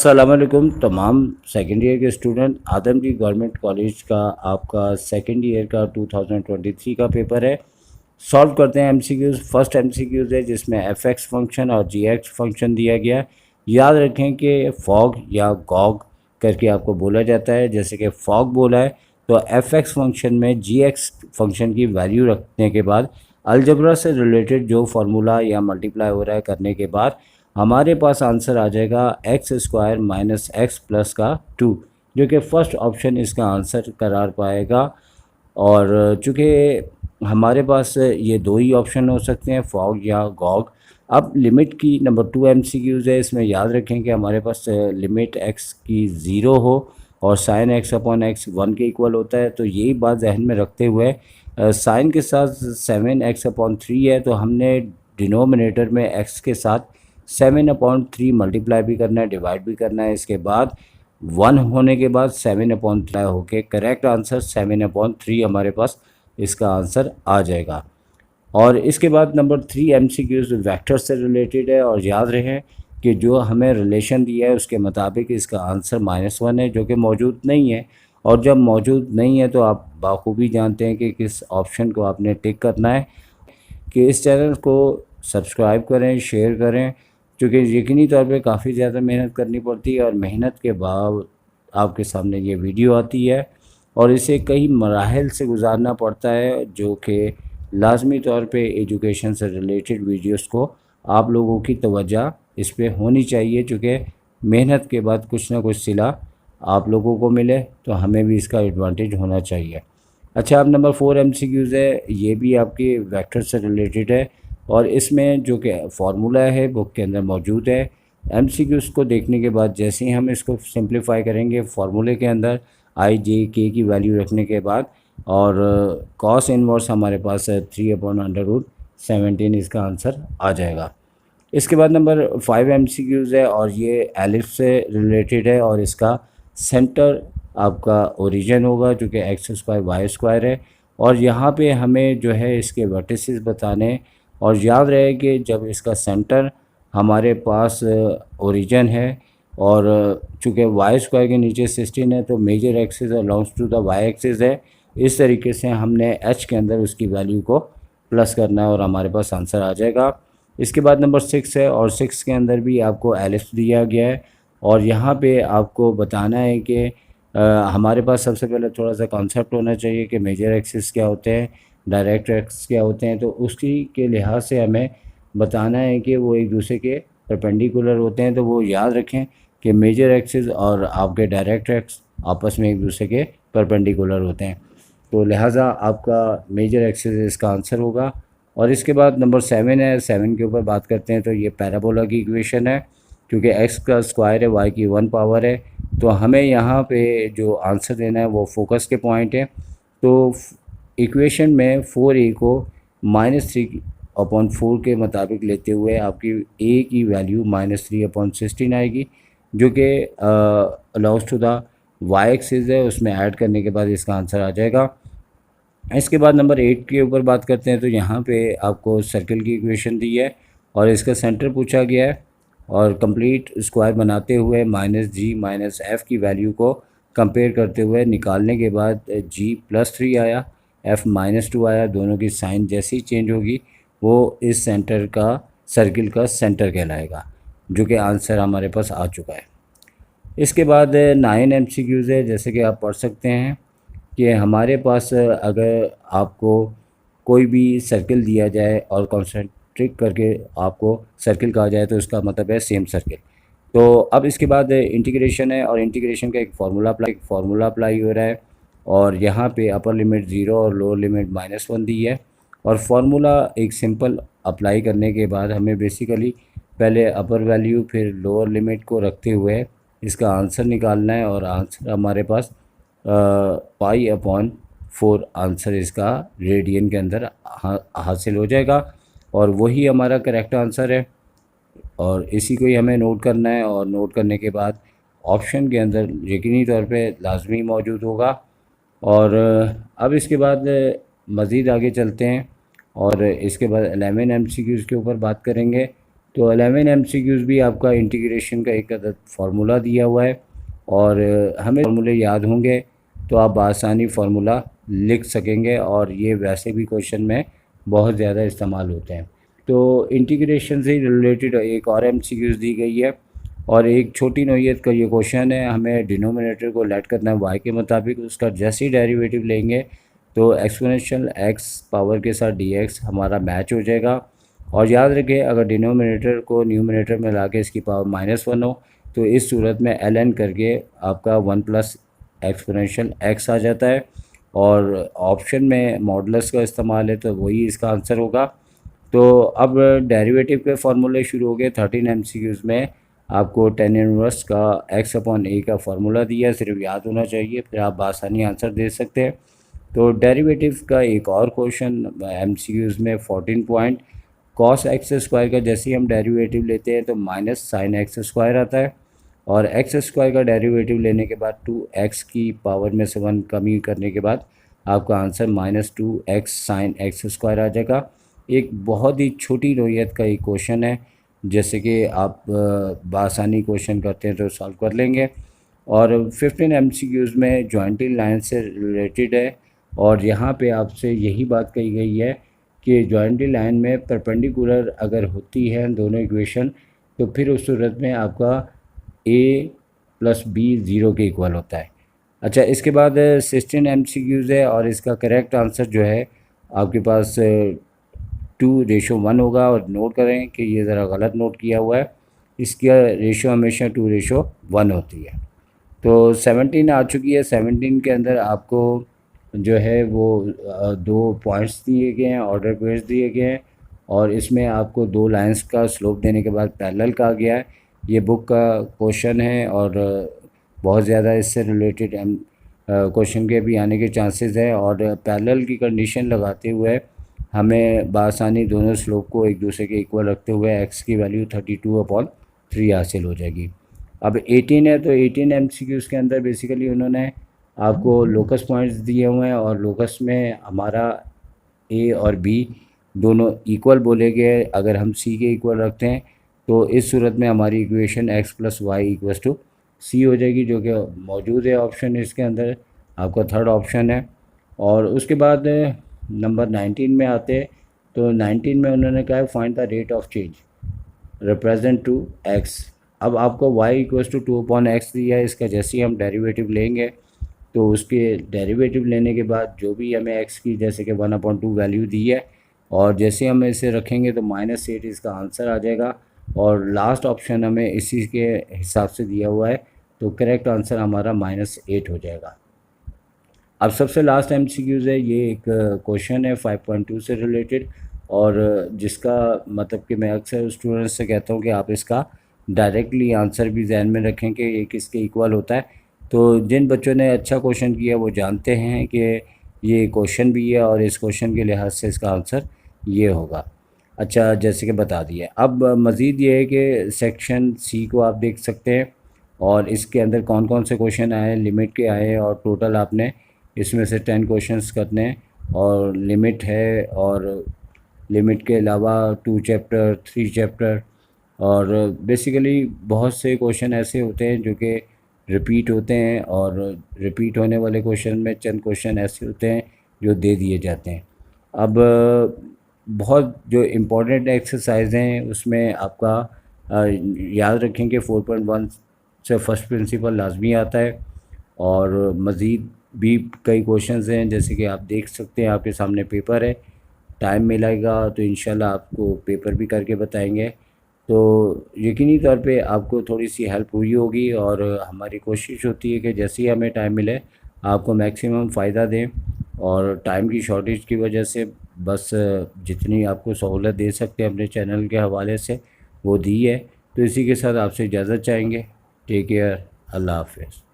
अस्सलामुअलैकुम तमाम second year के स्टूडेंट। आदमगीर गवर्नमेंट कॉलेज का आपका सेकेंड ईयर का 2023 का पेपर है। सॉल्व करते हैं एमसीक्यूज़। फर्स्ट एमसीक्यूज़ है जिसमें एफएक्स फंक्शन और जीएक्स फंक्शन दिया गया है। याद रखें कि फॉग या गॉग करके आपको बोला जाता है। जैसे कि फॉग बोला है तो एफएक्स फंक्शन में जीएक्स फंक्शन की वैल्यू रखने के बाद अलजबरा से रिलेटेड जो फार्मूला या मल्टीप्लाई हो रहा है करने के बाद हमारे पास आंसर आ जाएगा x square minus x plus का 2, जो कि फ़र्स्ट ऑप्शन इसका आंसर करार पाएगा। और चूँकि हमारे पास ये दो ही ऑप्शन हो सकते हैं, फॉग या गॉग। अब लिमिट की नंबर 2 एमसीक्यूज़ है। इसमें याद रखें कि हमारे पास लिमिट एक्स की 0 हो और साइन एक्स अपॉन एक्स 1 के इक्वल होता है। तो यही बात जहन में रखते हुए साइन के साथ 7x/3 है तो हमने डिनोमिनेटर में एक्स के साथ 7/3 मल्टीप्लाई भी करना है, डिवाइड भी करना है। इसके बाद 1 होने के बाद 7/3 होके करेक्ट आंसर 7/3 हमारे पास इसका आंसर आ जाएगा। और इसके बाद नंबर 3 एमसीक्यूज़ वेक्टर से रिलेटेड है। और याद रहे कि जो हमें रिलेशन दिया है उसके मुताबिक इसका आंसर -1 है, जो कि मौजूद नहीं है। और जब मौजूद नहीं है तो आप बाखूबी जानते हैं कि किस ऑप्शन को आपने टिक करना है। कि इस चैनल को सब्सक्राइब करें, शेयर करें, क्योंकि यकीनी तौर पे काफ़ी ज़्यादा मेहनत करनी पड़ती है और मेहनत के बाद आपके सामने ये वीडियो आती है और इसे कई मराहल से गुजारना पड़ता है, जो कि लाजमी तौर पे एजुकेशन से रिलेटेड वीडियोस को आप लोगों की तवज्जो इस पे होनी चाहिए, चूँकि मेहनत के बाद कुछ ना कुछ सिला आप लोगों को मिले तो हमें भी इसका एडवांटेज होना चाहिए। अच्छा, अब नंबर 4 एमसीक्यूज़ है। ये भी आपके वेक्टर से रिलेटेड है और इसमें जो कि फार्मूला है बुक के अंदर मौजूद है। एमसीक्यूज़ को देखने के बाद जैसे ही हम इसको सिंप्लीफाई करेंगे फार्मूले के अंदर आई जे के की वैल्यू रखने के बाद और कॉस इनवर्स हमारे पास है 3/√17 इसका आंसर आ जाएगा। इसके बाद नंबर 5 एमसीक्यूज़ है और ये एलिफ से रिलेटेड है और इसका सेंटर आपका ओरिजिन होगा जो कि x² y² है। और यहाँ पे हमें जो है इसके वर्टिसेस बताने और याद रहे कि जब इसका सेंटर हमारे पास ओरिजिन है और चूँकि y² के नीचे 16 है तो major axis along to the y axis है। इस तरीके से हमने h के अंदर उसकी वैल्यू को प्लस करना है और हमारे पास आंसर आ जाएगा। इसके बाद नंबर 6 है और 6 के अंदर भी आपको एलिफ दिया गया है और यहाँ पे आपको बताना है कि हमारे पास सबसे पहले थोड़ा सा कॉन्सेप्ट होना चाहिए कि मेजर एक्सिस क्या होते हैं, डायरेक्ट एक्सिस क्या होते हैं। तो उसकी के लिहाज से हमें बताना है कि वो एक दूसरे के परपेंडिकुलर होते हैं। तो वो याद रखें कि मेजर एक्सिस और आपके डायरेक्ट एक्सिस आपस में एक दूसरे के परपेंडिकुलर होते हैं, तो लिहाजा आपका मेजर एक्सिस इसका आंसर होगा। और इसके बाद नंबर 7 है। 7 के ऊपर बात करते हैं तो ये पैराबोला की इक्वेशन है, क्योंकि x का स्क्वायर है, y की 1 पावर है। तो हमें यहाँ पे जो आंसर देना है वो फोकस के पॉइंट है। तो इक्वेशन में 4a को -3/4 के मुताबिक लेते हुए आपकी a की वैल्यू -3/16 आएगी, जो कि allows to the y axis है, उसमें ऐड करने के बाद इसका आंसर आ जाएगा। इसके बाद नंबर 8 के ऊपर बात करते हैं तो यहाँ पे आपको सर्कल की इक्वेशन दी है और इसका सेंटर पूछा गया है और कंप्लीट स्क्वायर बनाते हुए -g-f की वैल्यू को कंपेयर करते हुए निकालने के बाद g+3 आया, f -2 आया। दोनों की साइन जैसी चेंज होगी वो इस सेंटर का सर्किल का सेंटर कहलाएगा, जो कि आंसर हमारे पास आ चुका है। इसके बाद 9 एमसीक्यूज़ है। जैसे कि आप पढ़ सकते हैं कि हमारे पास अगर आपको कोई भी सर्किल दिया जाए और कॉन्सेंट्रिक करके आपको सर्किल कहा जाए तो इसका मतलब है सेम सर्किल। तो अब इसके बाद इंटीग्रेशन है और इंटीग्रेशन का एक फार्मूला अप्लाई हो रहा है और यहाँ पे अपर लिमिट 0 और लोअर लिमिट -1 दी है। और फार्मूला एक सिंपल अप्लाई करने के बाद हमें बेसिकली पहले अपर वैल्यू फिर लोअर लिमिट को रखते हुए इसका आंसर निकालना है और आंसर हमारे पास π/4 आंसर इसका रेडियन के अंदर हासिल हो जाएगा और वही हमारा करेक्ट आंसर है। और इसी को ही हमें नोट करना है और नोट करने के बाद ऑप्शन के अंदर यकीनी तौर पे लाजमी मौजूद होगा। और अब इसके बाद मज़ीद आगे चलते हैं और इसके बाद 11 एमसीक्यूज़ के ऊपर बात करेंगे। तो 11 MCQs भी आपका इंटीग्रेशन का एक अदद फार्मूला दिया हुआ है और हमें फार्मूले याद होंगे तो आप आसानी फार्मूला लिख सकेंगे और ये वैसे भी क्वेश्चन में बहुत ज़्यादा इस्तेमाल होते हैं। तो इंटीग्रेशन से रिलेटेड एक और MCQs दी गई है और एक छोटी नोयत का ये क्वेश्चन है, हमें डिनोमिनेटर को लेट करना है y के मुताबिक, उसका जैसे ही डेरिवेटिव लेंगे तो एक्सपोनेंशियल x पावर के साथ dx हमारा मैच हो जाएगा। और याद रखें अगर डिनोमिनेटर को न्यूमिनेटर में ला के इसकी पावर -1 हो तो इस सूरत में ln करके आपका 1 प्लस एक्सपोनेंशियल x आ जाता है और ऑप्शन में मॉडुलस का इस्तेमाल है तो वही इसका आंसर होगा। तो अब डेरिवेटिव के फार्मूले शुरू हो गए। 13 MCQs में आपको tan इनवर्स का x/a का फार्मूला दिया है, सिर्फ याद होना चाहिए, फिर आप आसानी आंसर दे सकते हैं। तो डेरिवेटिव का एक और क्वेश्चन MCQs में 14 पॉइंट, cos x स्क्वायर का जैसे ही हम डेरिवेटिव लेते हैं तो माइनस साइन एक्स स्क्वायर आता है और एक्स स्क्वायर का डेरिवेटिव लेने के बाद 2x की पावर में से 1 कमी करने के बाद आपका answer -2x sine x square आ जाएगा। एक बहुत ही छोटी नोयत का एक क्वेश्चन है, जैसे कि आप बासानी क्वेश्चन करते हैं तो सॉल्व कर लेंगे। और 15 MCQs में जॉइंटिंग लाइन से रिलेटेड है और यहाँ पे आपसे यही बात कही गई है कि जॉइंटिंग लाइन में परपेंडिकुलर अगर होती है दोनों इक्वेशन तो फिर उस सूरत में आपका a + b 0 के इक्वल होता है। अच्छा, इसके बाद 16 MCQs है और इसका करेक्ट आंसर जो है आपके पास 2:1 होगा। और नोट करें कि ये ज़रा गलत नोट किया हुआ है, इसका रेशो हमेशा 2:1 होती है। तो 17 आ चुकी है। 17 के अंदर आपको जो है वो 2 पॉइंट्स दिए गए हैं, ऑर्डर पेयर्स दिए गए हैं और इसमें आपको 2 लाइंस का स्लोप देने के बाद पैरेलल कहा गया है। ये बुक का क्वेश्चन है और बहुत ज़्यादा इससे रिलेटेड क्वेश्चन के भी आने के चांसेस है और पैरेलल की कंडीशन लगाते हुए हमें बासानी दोनों स्लोप को एक दूसरे के इक्वल रखते हुए x की वैल्यू 32/3 हासिल हो जाएगी। अब 18 है तो 18 MCQs के अंदर बेसिकली उन्होंने आपको लोकस पॉइंट्स दिए हुए हैं और लोकस में हमारा a और b दोनों इक्वल बोले गए। अगर हम c के इक्वल रखते हैं तो इस सूरत में हमारी इक्वेशन x + y = c हो जाएगी, जो कि मौजूद है ऑप्शन इसके अंदर, आपका थर्ड ऑप्शन है। और उसके बाद नंबर 19 में आते हैं तो 19 में उन्होंने कहा है find the rate of change represent to x। अब आपको y = 2/x दिया है, इसका जैसे ही हम डेरिवेटिव लेंगे तो उसके डेरिवेटिव लेने के बाद जो भी हमें x की जैसे कि 1/2 वैल्यू दी है और जैसे हम इसे रखेंगे तो -8 इसका आंसर आ जाएगा और लास्ट ऑप्शन हमें इसी के हिसाब से दिया हुआ है तो करेक्ट आंसर हमारा -8 हो जाएगा। अब सबसे लास्ट MCQs है, ये एक क्वेश्चन है 5.2 से रिलेटेड और जिसका मतलब कि मैं अक्सर स्टूडेंट्स से कहता हूँ कि आप इसका डायरेक्टली आंसर भी जहन में रखें कि ये किसके इक्वल होता है। तो जिन बच्चों ने अच्छा क्वेश्चन किया वो जानते हैं कि ये क्वेश्चन भी है और इस क्वेश्चन के लिहाज से इसका आंसर ये होगा। अच्छा, जैसे कि बता दिया। अब मज़ीद ये है कि सेक्शन C को आप देख सकते हैं और इसके अंदर कौन कौन से क्वेश्चन आए, लिमिट के आए और टोटल आपने इसमें से 10 क्वेश्चंस करने हैं और लिमिट है और लिमिट के अलावा 2 चैप्टर 3 चैप्टर और बेसिकली बहुत से क्वेश्चन ऐसे होते हैं जो कि रिपीट होते हैं और रिपीट होने वाले क्वेश्चन में चंद क्वेश्चन ऐसे होते हैं जो दे दिए जाते हैं। अब बहुत जो इम्पोर्टेंट एक्सरसाइज हैं उसमें आपका याद रखें कि 4.1 से फर्स्ट प्रिंसिपल लाजमी आता है और मज़ीद भी कई क्वेश्चंस हैं, जैसे कि आप देख सकते हैं आपके सामने पेपर है, टाइम मिलेगा तो इंशाल्लाह आपको पेपर भी करके बताएंगे। तो यकीनी तौर पे आपको थोड़ी सी हेल्प हुई होगी और हमारी कोशिश होती है कि जैसे ही हमें टाइम मिले आपको मैक्सिमम फ़ायदा दें और टाइम की शॉर्टेज की वजह से बस जितनी आपको सहूलत दे सकते हैं अपने चैनल के हवाले से वो दी है। तो इसी के साथ आपसे इजाज़त चाहेंगे। टेक केयर, अल्लाह हाफ़िज़।